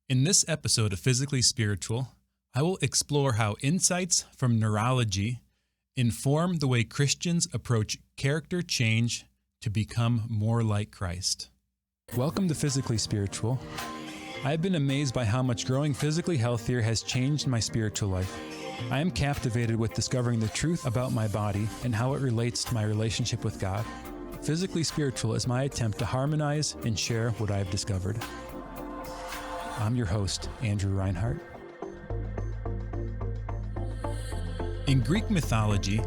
In this episode of Physically Spiritual, I will explore how insights from neurology inform the way Christians approach character change to become more like Christ. Welcome to Physically Spiritual. I have been amazed by how much growing physically healthier has changed my spiritual life. I am captivated with discovering the truth about my body and how it relates to my relationship with God. Physically Spiritual is my attempt to harmonize and share what I have discovered. I'm your host, Andrew Reinhart. In Greek mythology,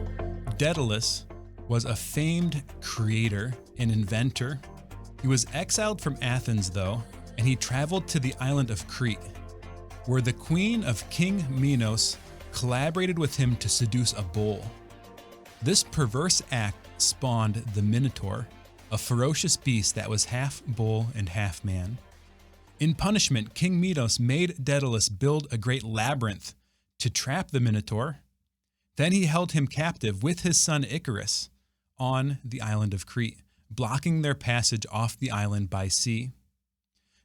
Daedalus was a famed creator and inventor. He was exiled from Athens, though, and he traveled to the island of Crete, where the queen of King Minos collaborated with him to seduce a bull. This perverse act spawned the Minotaur, a ferocious beast that was half bull and half man. In punishment, King Minos made Daedalus build a great labyrinth to trap the Minotaur. Then he held him captive with his son Icarus on the island of Crete, blocking their passage off the island by sea.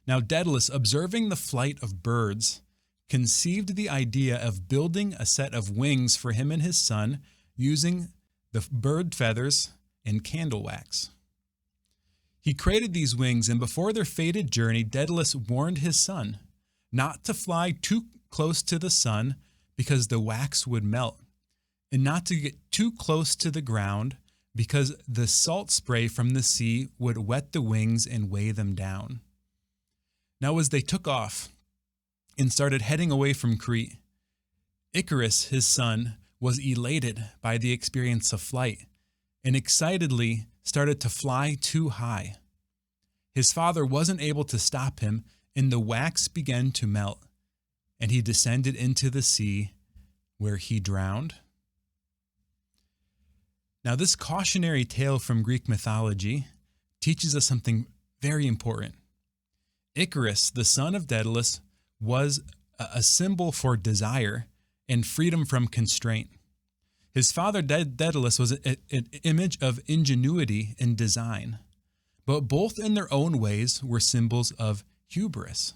Now Daedalus, observing the flight of birds, conceived the idea of building a set of wings for him and his son using the bird feathers and candle wax. He created these wings, and before their fated journey, Daedalus warned his son not to fly too close to the sun because the wax would melt, and not to get too close to the ground because the salt spray from the sea would wet the wings and weigh them down. Now, as they took off and started heading away from Crete, Icarus, his son, was elated by the experience of flight and excitedly started to fly too high. His father wasn't able to stop him, and the wax began to melt, and he descended into the sea where he drowned. Now, this cautionary tale from Greek mythology teaches us something very important. Icarus, the son of Daedalus, was a symbol for desire and freedom from constraint. His father, Daedalus, was an image of ingenuity and design, but both in their own ways were symbols of hubris.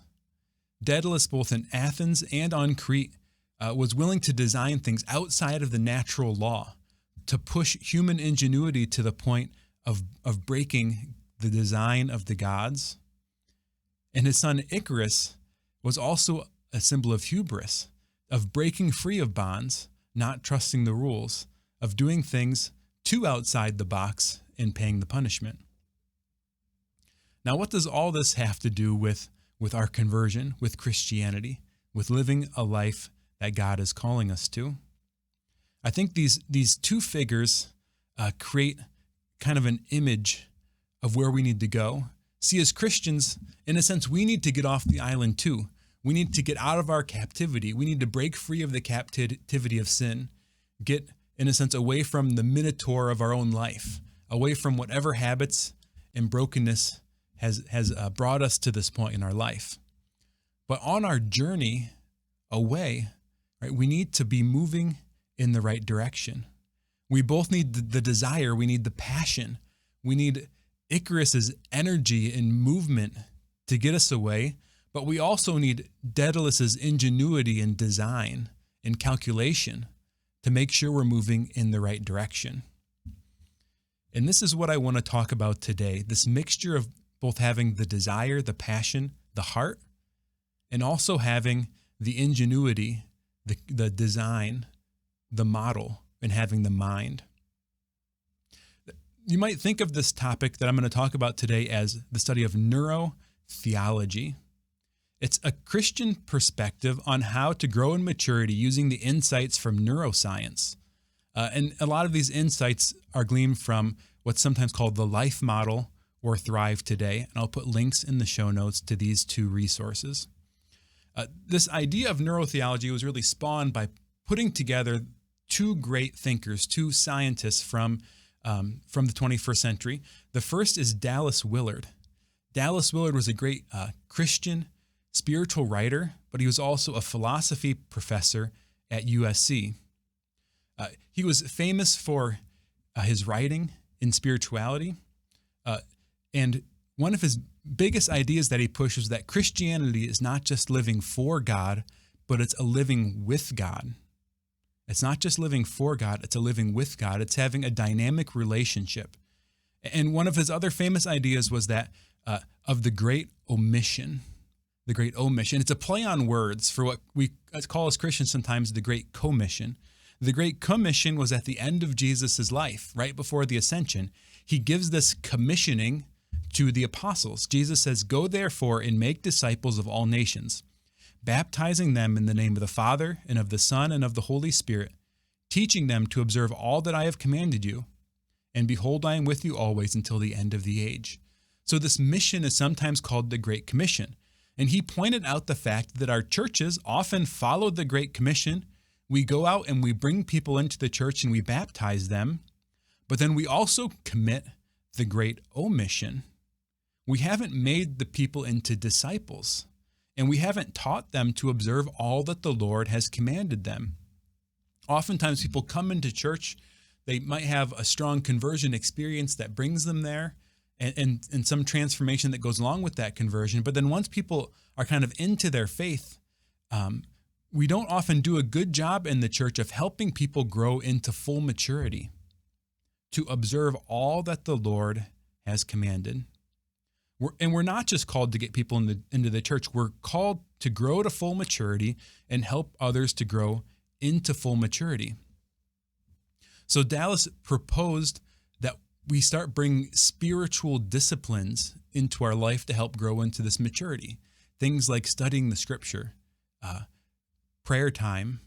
Daedalus, both in Athens and on Crete, was willing to design things outside of the natural law, to push human ingenuity to the point of breaking the design of the gods. And his son Icarus was also a symbol of hubris, of breaking free of bonds, not trusting the rules, of doing things too outside the box and paying the punishment. Now, what does all this have to do with our conversion, with Christianity, with living a life that God is calling us to? I think these two figures create kind of an image of where we need to go. See, as Christians, in a sense, we need to get off the island too. We need to get out of our captivity. We need to break free of the captivity of sin, get, in a sense, away from the minotaur of our own life, away from whatever habits and brokenness has brought us to this point in our life. But on our journey away, right, we need to be moving in the right direction. We both need the desire. We need the passion. We need Icarus's energy and movement to get us away, but we also need Daedalus's ingenuity and design and calculation to make sure we're moving in the right direction. And this is what I want to talk about today, this mixture of both having the desire, the passion, the heart, and also having the ingenuity, the design, the model, and having the mind. You might think of this topic that I'm going to talk about today as the study of neurotheology. It's a Christian perspective on how to grow in maturity using the insights from neuroscience. And a lot of these insights are gleaned from what's sometimes called the Life Model or Thrive Today. And I'll put links in the show notes to these two resources. This idea of neurotheology was really spawned by putting together two great thinkers, two scientists from the 21st century. The first is Dallas Willard. Dallas Willard was a great Christian spiritual writer, but he was also a philosophy professor at USC. He was famous for his writing in spirituality, and one of his biggest ideas that he pushes is that Christianity is not just living for God, but it's a living with God. It's not just living for God, it's a living with God. It's having a dynamic relationship. And one of his other famous ideas was that of the great omission. The great omission. It's a play on words for what we call as Christians sometimes the Great Commission. The Great Commission was at the end of Jesus' life, right before the ascension. He gives this commissioning to the apostles. Jesus says, "Go therefore and make disciples of all nations, baptizing them in the name of the Father and of the Son and of the Holy Spirit, teaching them to observe all that I have commanded you. And behold, I am with you always until the end of the age." So this mission is sometimes called the Great Commission. And he pointed out the fact that our churches often follow the Great Commission. We go out and we bring people into the church and we baptize them, but then we also commit the Great Omission. We haven't made the people into disciples, and we haven't taught them to observe all that the Lord has commanded them. Oftentimes people come into church, they might have a strong conversion experience that brings them there, and some transformation that goes along with that conversion. But then once people are kind of into their faith, we don't often do a good job in the church of helping people grow into full maturity, to observe all that the Lord has commanded. We're not just called to get people into the church. We're called to grow to full maturity and help others to grow into full maturity. So Daedalus proposed that we start bringing spiritual disciplines into our life to help grow into this maturity. Things like studying the scripture, prayer time,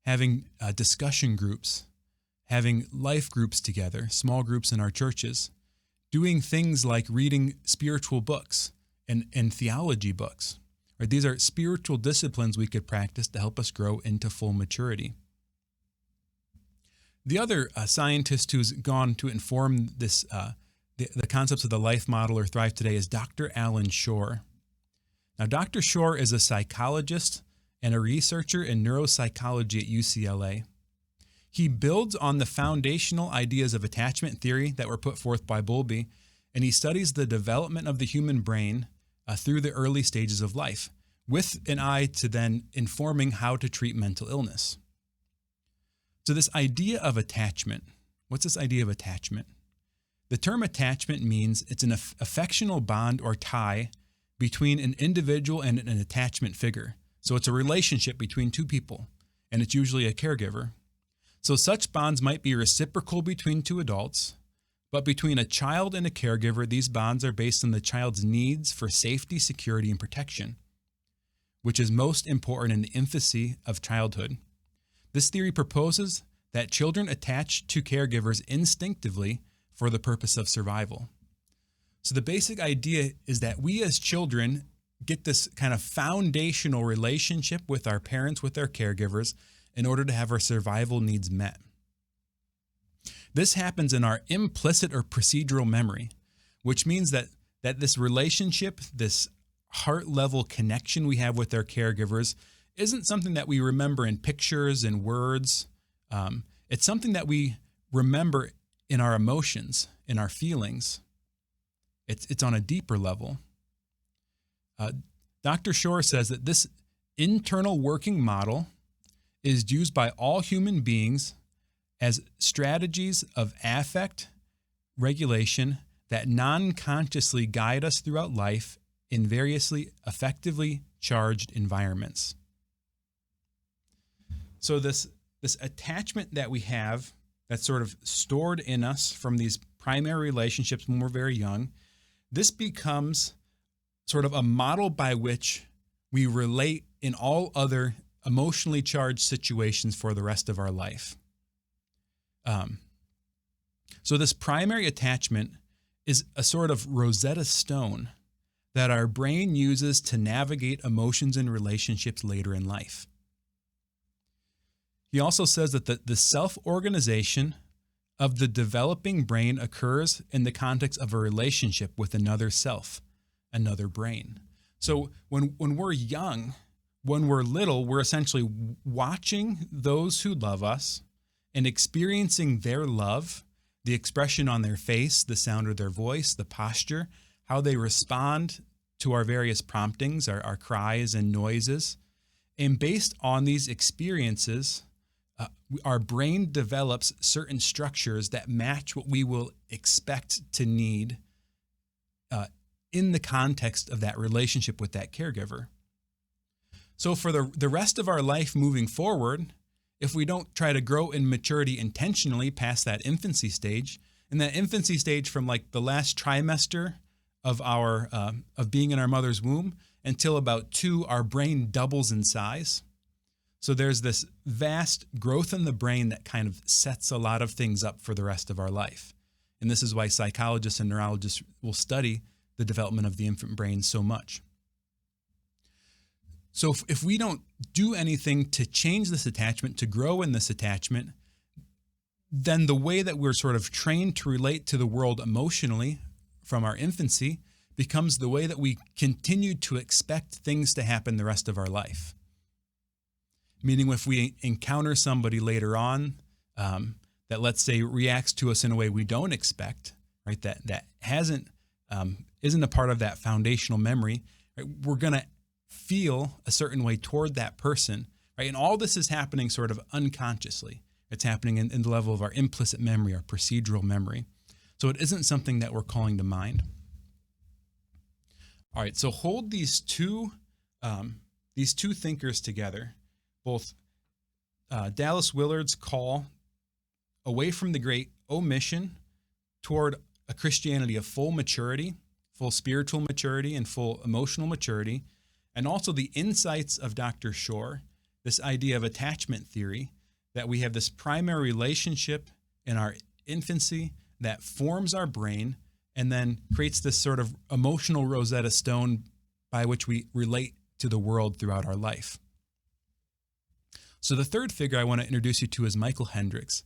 having discussion groups, having life groups together, small groups in our churches, doing things like reading spiritual books and theology books. Right? These are spiritual disciplines we could practice to help us grow into full maturity. The other scientist who's gone to inform this, the concepts of the life model or Thrive Today is Dr. Alan Shore. Now, Dr. Shore is a psychologist and a researcher in neuropsychology at UCLA. He builds on the foundational ideas of attachment theory that were put forth by Bowlby, and he studies the development of the human brain through the early stages of life, with an eye to then informing how to treat mental illness. So this idea of attachment, what's this idea of attachment? The term attachment means it's an affectional bond or tie between an individual and an attachment figure. So it's a relationship between two people, and it's usually a caregiver. So such bonds might be reciprocal between two adults, but between a child and a caregiver, these bonds are based on the child's needs for safety, security, and protection, which is most important in the infancy of childhood. This theory proposes that children attach to caregivers instinctively for the purpose of survival. So the basic idea is that we as children get this kind of foundational relationship with our parents, with our caregivers, in order to have our survival needs met. This happens in our implicit or procedural memory, which means that this relationship, this heart-level connection we have with our caregivers, isn't something that we remember in pictures and words. It's something that we remember in our emotions, in our feelings. It's on a deeper level. Dr. Shore says that this internal working model is used by all human beings as strategies of affect regulation that non-consciously guide us throughout life in variously effectively charged environments. So this attachment that we have that's sort of stored in us from these primary relationships when we're very young, this becomes sort of a model by which we relate in all other emotionally charged situations for the rest of our life. So this primary attachment is a sort of Rosetta Stone that our brain uses to navigate emotions and relationships later in life. He also says that the self-organization of the developing brain occurs in the context of a relationship with another self, another brain. So when we're young, when we're little, we're essentially watching those who love us and experiencing their love, the expression on their face, the sound of their voice, the posture, how they respond to our various promptings, our cries and noises. And based on these experiences, our brain develops certain structures that match what we will expect to need in the context of that relationship with that caregiver. So for the rest of our life moving forward, if we don't try to grow in maturity intentionally past that infancy stage, and that infancy stage from like the last trimester of being in our mother's womb until about 2, our brain doubles in size. So there's this vast growth in the brain that kind of sets a lot of things up for the rest of our life. And this is why psychologists and neurologists will study the development of the infant brain so much. So if we don't do anything to change this attachment, to grow in this attachment, then the way that we're sort of trained to relate to the world emotionally from our infancy becomes the way that we continue to expect things to happen the rest of our life. Meaning if we encounter somebody later on that, let's say, reacts to us in a way we don't expect, right, that isn't a part of that foundational memory, right, we're going to feel a certain way toward that person, right? And all this is happening sort of unconsciously. It's happening in the level of our implicit memory, our procedural memory. So it isn't something that we're calling to mind. All right, so hold these two thinkers together, both Dallas Willard's call away from the great omission toward a Christianity of full maturity, full spiritual maturity, and full emotional maturity, and also the insights of Dr. Shore, this idea of attachment theory, that we have this primary relationship in our infancy that forms our brain and then creates this sort of emotional Rosetta Stone by which we relate to the world throughout our life. So the third figure I want to introduce you to is Michael Hendricks.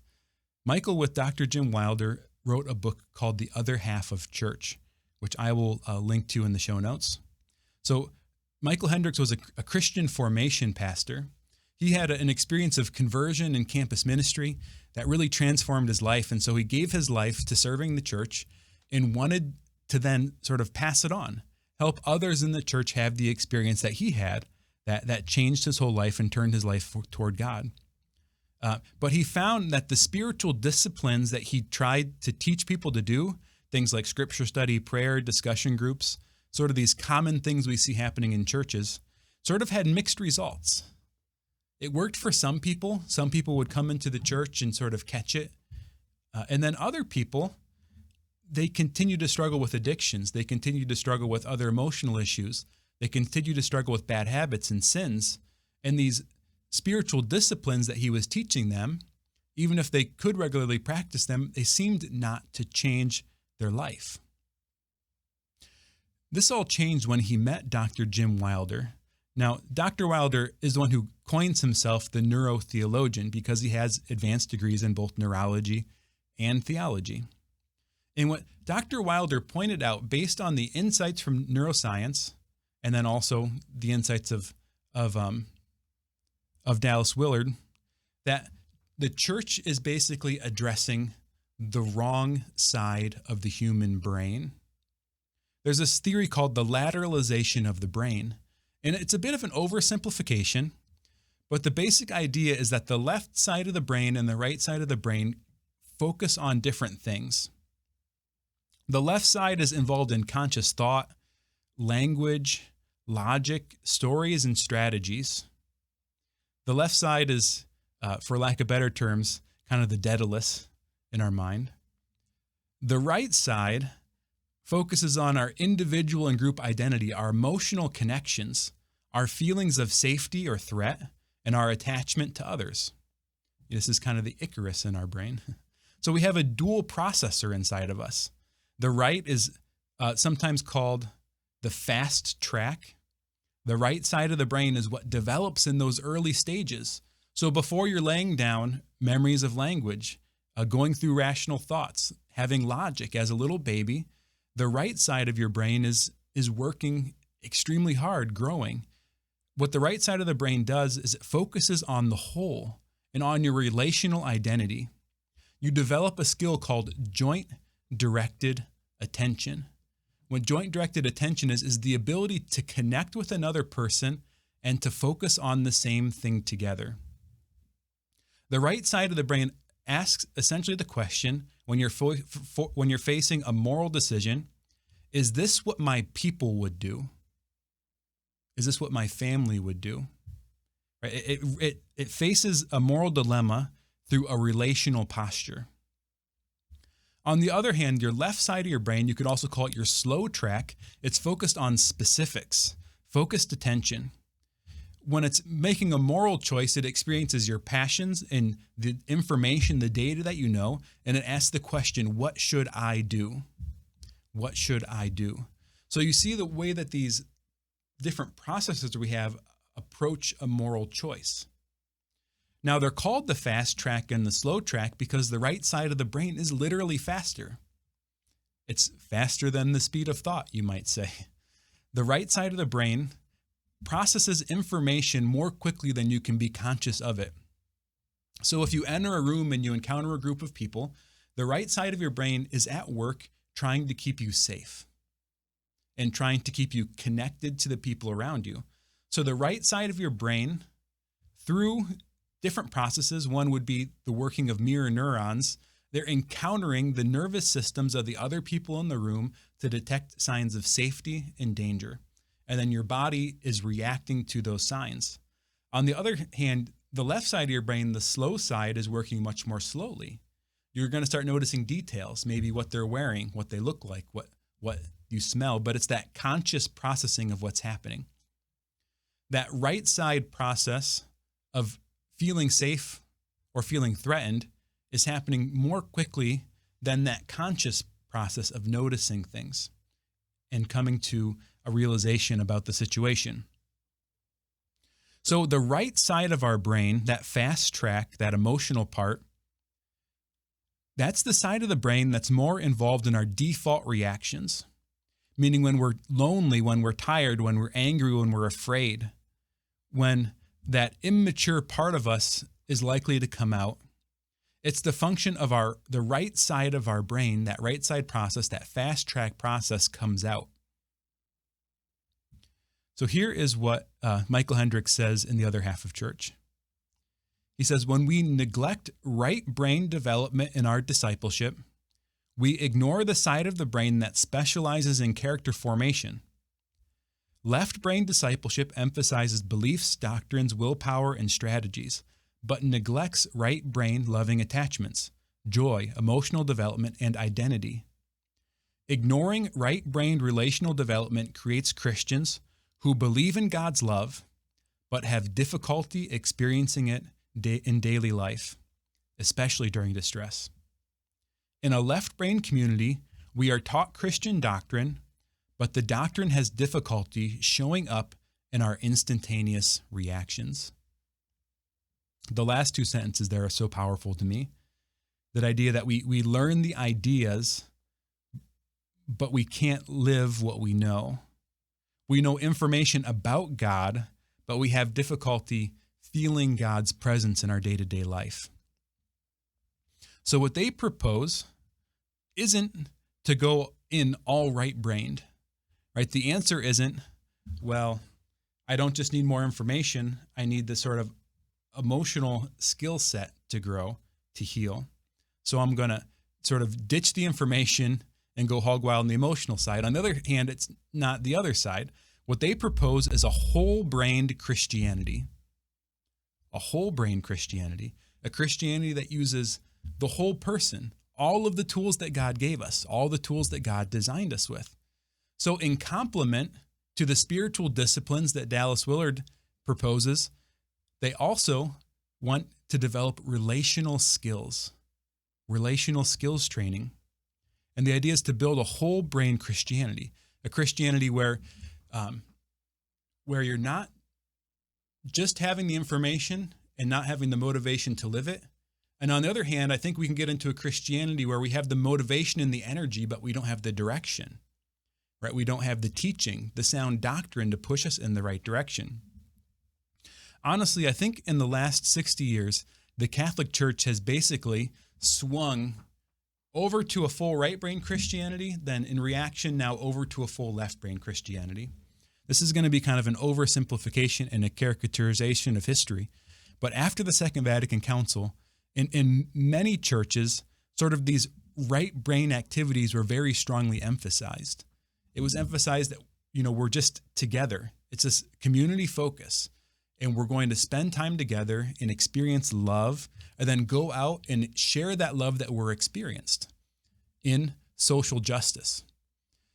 Michael, with Dr. Jim Wilder, wrote a book called The Other Half of Church, which I will link to in the show notes. So Michael Hendricks was a Christian formation pastor. He had an experience of conversion and campus ministry that really transformed his life. And so he gave his life to serving the church and wanted to then sort of pass it on, help others in the church have the experience that he had that changed his whole life and turned his life toward God. But he found that the spiritual disciplines that he tried to teach people to do, things like scripture study, prayer, discussion groups, sort of these common things we see happening in churches, sort of had mixed results. It worked for some people. Some people would come into the church and sort of catch it. And then other people, they continue to struggle with addictions. They continue to struggle with other emotional issues. They continue to struggle with bad habits and sins. And these spiritual disciplines that he was teaching them, even if they could regularly practice them, they seemed not to change their life. This all changed when he met Dr. Jim Wilder. Now, Dr. Wilder is the one who coins himself the neurotheologian because he has advanced degrees in both neurology and theology. And what Dr. Wilder pointed out, based on the insights from neuroscience, and then also the insights of Dallas Willard, that the church is basically addressing the wrong side of the human brain. There's this theory called the lateralization of the brain, and it's a bit of an oversimplification, but the basic idea is that the left side of the brain and the right side of the brain focus on different things. The left side is involved in conscious thought, language, logic, stories, and strategies. The left side is, for lack of better terms, kind of the Daedalus in our mind. The right side focuses on our individual and group identity, our emotional connections, our feelings of safety or threat, and our attachment to others. This is kind of the Icarus in our brain. So we have a dual processor inside of us. The right is sometimes called the fast track. The right side of the brain is what develops in those early stages. So before you're laying down memories of language, going through rational thoughts, having logic as a little baby, the right side of your brain is working extremely hard, growing. What the right side of the brain does is it focuses on the whole and on your relational identity. You develop a skill called joint directed attention, What joint directed attention is the ability to connect with another person and to focus on the same thing together. The right side of the brain asks essentially the question when you're facing a moral decision, is this what my people would do? Is this what my family would do? Right? It faces a moral dilemma through a relational posture. On the other hand, your left side of your brain, you could also call it your slow track. It's focused on specifics, focused attention. When it's making a moral choice, it experiences your passions and the information, the data that you know, and it asks the question, what should I do? What should I do? So you see the way that these different processes we have approach a moral choice. Now, they're called the fast track and the slow track because the right side of the brain is literally faster. It's faster than the speed of thought, you might say. The right side of the brain processes information more quickly than you can be conscious of it. So if you enter a room and you encounter a group of people, the right side of your brain is at work trying to keep you safe and trying to keep you connected to the people around you. So the right side of your brain, through different processes, one would be the working of mirror neurons, they're encountering the nervous systems of the other people in the room to detect signs of safety and danger. And then your body is reacting to those signs. On the other hand, the left side of your brain, the slow side, is working much more slowly. You're going to start noticing details, maybe what they're wearing, what they look like, what you smell, but it's that conscious processing of what's happening. That right side process of feeling safe or feeling threatened is happening more quickly than that conscious process of noticing things and coming to a realization about the situation. So the right side of our brain, that fast track, that emotional part, that's the side of the brain that's more involved in our default reactions, meaning when we're lonely, when we're tired, when we're angry, when we're afraid, when that immature part of us is likely to come out. It's the function of the right side of our brain, that right side process, that fast track process comes out. So here is what Michael Hendricks says in The Other Half of Church. He says, when we neglect right brain development in our discipleship, we ignore the side of the brain that specializes in character formation. Left brain discipleship emphasizes beliefs, doctrines, willpower, and strategies, but neglects right brain loving attachments, joy, emotional development, and identity. Ignoring right-brained relational development creates Christians who believe in God's love, but have difficulty experiencing it in daily life, especially during distress. In a left-brain community, we are taught Christian doctrine, but the doctrine has difficulty showing up in our instantaneous reactions. The last two sentences there are so powerful to me. That idea that we learn the ideas, but we can't live what we know. We know information about God, but we have difficulty feeling God's presence in our day-to-day life. So what they propose isn't to go in all right-brained, right? The answer isn't, well, I don't just need more information. I need this sort of emotional skill set to grow, to heal. So I'm going to sort of ditch the information and go hog wild on the emotional side. On the other hand, it's not the other side. What they propose is a whole-brained Christianity. A whole-brain Christianity. A Christianity that uses the whole person, all of the tools that God gave us, all the tools that God designed us with. So in complement to the spiritual disciplines that Dallas Willard proposes, they also want to develop relational skills training. And the idea is to build a whole brain Christianity, a Christianity where you're not just having the information and not having the motivation to live it. And on the other hand, I think we can get into a Christianity where we have the motivation and the energy, but we don't have the direction, right? We don't have the teaching, the sound doctrine to push us in the right direction. Honestly, I think in the last 60 years, the Catholic Church has basically swung over to a full right brain Christianity, then in reaction now over to a full left brain Christianity. This is going to be kind of an oversimplification and a caricaturization of history. But after the Second Vatican Council, in many churches, sort of these right brain activities were very strongly emphasized. It was emphasized that, we're just together. It's this community focus, and we're going to spend time together and experience love, and then go out and share that love that we're experienced in social justice.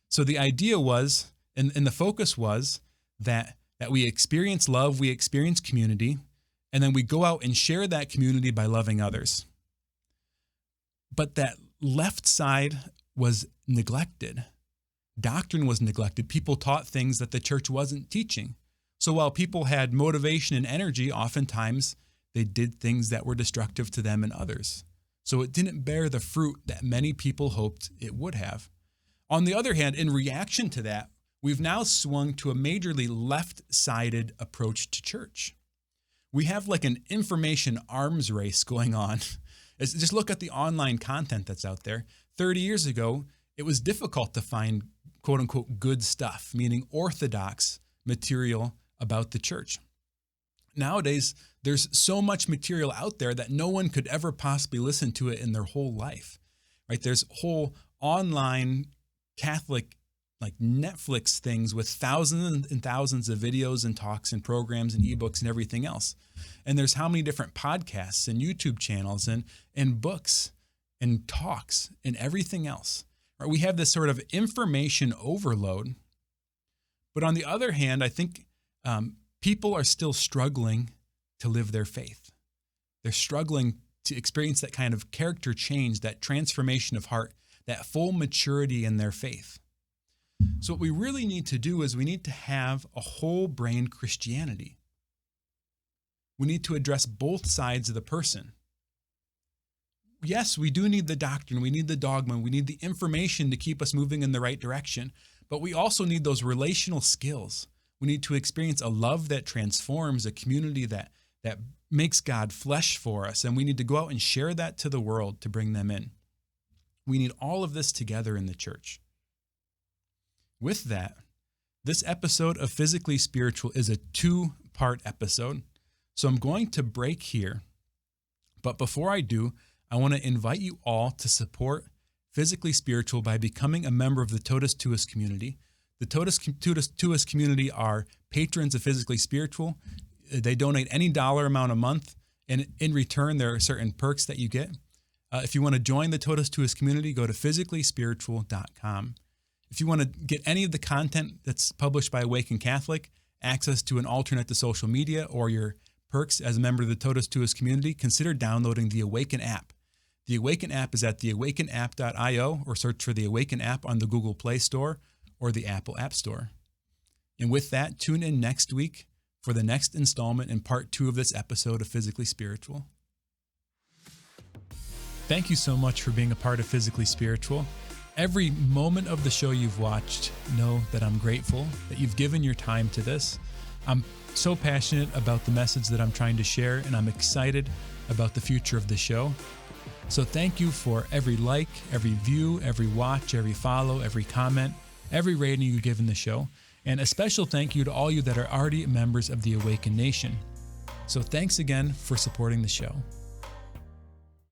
So the idea was, and the focus was that we experience love, we experience community, and then we go out and share that community by loving others. But that left side was neglected. Doctrine was neglected. People taught things that the church wasn't teaching. So while people had motivation and energy, oftentimes they did things that were destructive to them and others. So it didn't bear the fruit that many people hoped it would have. On the other hand, in reaction to that, we've now swung to a majorly left-sided approach to church. We have like an information arms race going on. Just look at the online content that's out there. 30 years ago, it was difficult to find quote-unquote good stuff, meaning orthodox material about the church. Nowadays, there's so much material out there that no one could ever possibly listen to it in their whole life, right? There's whole online Catholic like Netflix things with thousands and thousands of videos and talks and programs and ebooks and everything else. And there's how many different podcasts and YouTube channels and books and talks and everything else. Right? We have this sort of information overload. But on the other hand, I think people are still struggling to live their faith. They're struggling to experience that kind of character change, that transformation of heart, that full maturity in their faith. So what we really need to do is we need to have a whole brain Christianity. We need to address both sides of the person. Yes, we do need the doctrine, we need the dogma, we need the information to keep us moving in the right direction, but we also need those relational skills. We need to experience a love that transforms, a community that makes God flesh for us, and we need to go out and share that to the world to bring them in. We need all of this together in the church. With that, this episode of Physically Spiritual is a 2-part episode, so I'm going to break here. But before I do, I want to invite you all to support Physically Spiritual by becoming a member of the Totus Tuus community. The Totus Tuus community are patrons of Physically Spiritual. They donate any dollar amount a month, and in return, there are certain perks that you get. If you want to join the Totus Tuus community, go to physicallyspiritual.com. If you want to get any of the content that's published by Awaken Catholic, access to an alternate to social media, or your perks as a member of the Totus Tuus community, consider downloading the Awaken app. The Awaken app is at theawakenapp.io, or search for the Awaken app on the Google Play Store or the Apple App Store. And with that, tune in next week for the next installment in part 2 of this episode of Physically Spiritual. Thank you so much for being a part of Physically Spiritual. Every moment of the show you've watched, know that I'm grateful that you've given your time to this. I'm so passionate about the message that I'm trying to share, and I'm excited about the future of the show. So thank you for every like, every view, every watch, every follow, every comment, every rating you give in the show. And a special thank you to all you that are already members of the Awaken Nation. So thanks again for supporting the show.